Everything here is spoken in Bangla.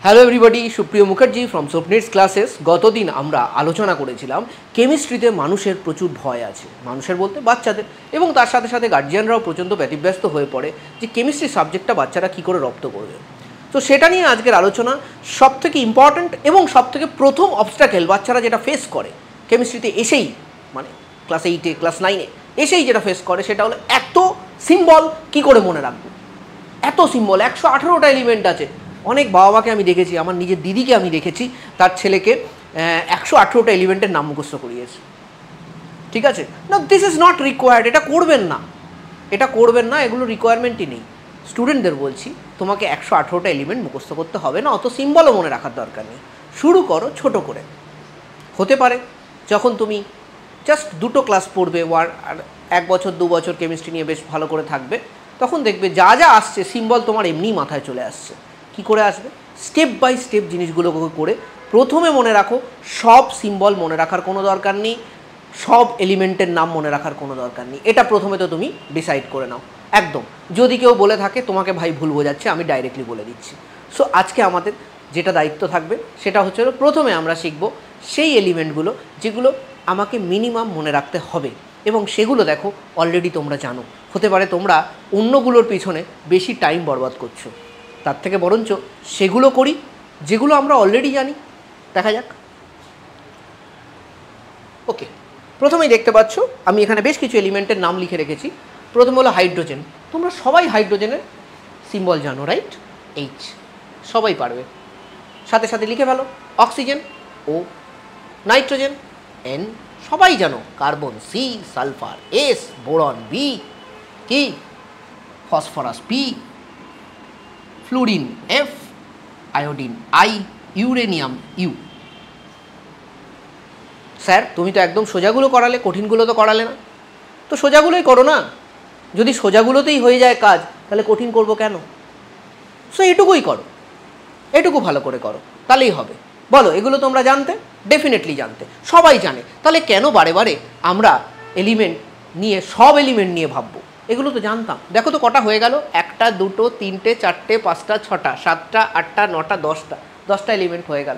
হ্যালো এভরিবডি, সুপ্রিয় মুখার্জি ফ্রম স্বপ্নিটস ক্লাসেস। গতদিন আমরা আলোচনা করেছিলাম কেমিস্ট্রিতে মানুষের প্রচুর ভয় আছে, মানুষের বলতে বাচ্চাদের, এবং তার সাথে সাথে গার্জিয়ানরাও প্রচণ্ড ব্যতিব্যস্ত হয়ে পড়ে যে কেমিস্ট্রি সাবজেক্টটা বাচ্চারা কী করে রপ্ত করবে। তো সেটা নিয়ে আজকের আলোচনা। সবথেকে ইম্পর্ট্যান্ট এবং সবথেকে প্রথম অবস্ট্যাকেল বাচ্চারা যেটা ফেস করে কেমিস্ট্রিতে এসেই, মানে ক্লাস 8-এ ক্লাস 9-এ এসেই যেটা ফেস করে সেটা হলো এত সিম্বল কী করে মনে রাখবো। এত সিম্বল, 118টা এলিমেন্ট আছে। অনেক বাবা মাকে আমি দেখেছি, আমার নিজের দিদিকে আমি দেখেছি তার ছেলেকে 118টা এলিমেন্টের নাম মুখস্থ করিয়েছে। ঠিক আছে না, দিস ইজ নট রিকোয়ার্ড। এটা করবেন না, এটা করবেন না, এগুলো রিকোয়ারমেন্টই নেই। স্টুডেন্টদের বলছি, তোমাকে 118টা এলিমেন্ট মুখস্থ করতে হবে না, অত সিম্বলও মনে রাখার দরকার নেই। শুরু করো ছোট করে। হতে পারে যখন তুমি জাস্ট 2টো ক্লাস পড়বে, আর 1 বছর 2 বছর কেমিস্ট্রি নিয়ে বেশ ভালো করে থাকবে, তখন দেখবে যা যা আসছে সিম্বল তোমার এমনি মাথায় চলে আসছে। কি করে আসবে? স্টেপ বাই স্টেপ জিনিসগুলোকে করে প্রথমে মনে রাখো। সব সিম্বল মনে রাখার কোনো দরকার নেই, সব এলিমেন্টের নাম মনে রাখার কোনো দরকার নেই। এটা প্রথমে তো তুমি ডিসাইড করে নাও একদম। যদি কেউ বলে থাকে তোমাকে ভাই ভুল বোঝাচ্ছে, আমি ডাইরেক্টলি বলে দিচ্ছি। সো আজকে আমাদের যেটা দায়িত্ব থাকবে সেটা হচ্ছে প্রথমে আমরা শিখব সেই এলিমেন্টগুলো যেগুলো আমাকে মিনিমাম মনে রাখতে হবে, এবং সেগুলো দেখো অলরেডি তোমরা জানো। হতে পারে তোমরা অন্যগুলোর পিছনে বেশি টাইম বরবাদ করছো, তার থেকে বরঞ্চ সেগুলো করি যেগুলো আমরা অলরেডি জানি। দেখা যাক। ওকে, প্রথমেই দেখতে পাচ্ছ আমি এখানে বেশ কিছু এলিমেন্টের নাম লিখে রেখেছি। প্রথম হলো হাইড্রোজেন। তোমরা সবাই হাইড্রোজেনের সিম্বল জানো, রাইট? এইচ, সবাই পারবে। সাথে সাথে লিখে ফেলো। অক্সিজেন ও, নাইট্রোজেন এন, সবাই জানো। Carbon C, sulphur S, boron B, কি phosphorus P, fluorine F, iodine I, uranium U. Sir তুমি তো একদম সোজাগুলো করালে, কঠিনগুলো তো করালে না। তো সোজাগুলোই করো না, যদি সোজাগুলোতেই হয়ে যায় কাজ, তাহলে কঠিন করব কেন? সো এটুকুই করো, এটুকু ভালো করে করো, তাহলেই হবে। বলো, এগুলো তোমরা জানতে? ডেফিনেটলি জানতে, সবাই জানে। তাহলে কেন বারে বারে আমরা এলিমেন্ট নিয়ে, সব এলিমেন্ট নিয়ে ভাববো? এগুলো তো জানতাম। দেখো তো কটা হয়ে গেল, 1, 2, 3, 4, 5, 6, 7, 8, 9, 10টা এলিমেন্ট হয়ে গেল।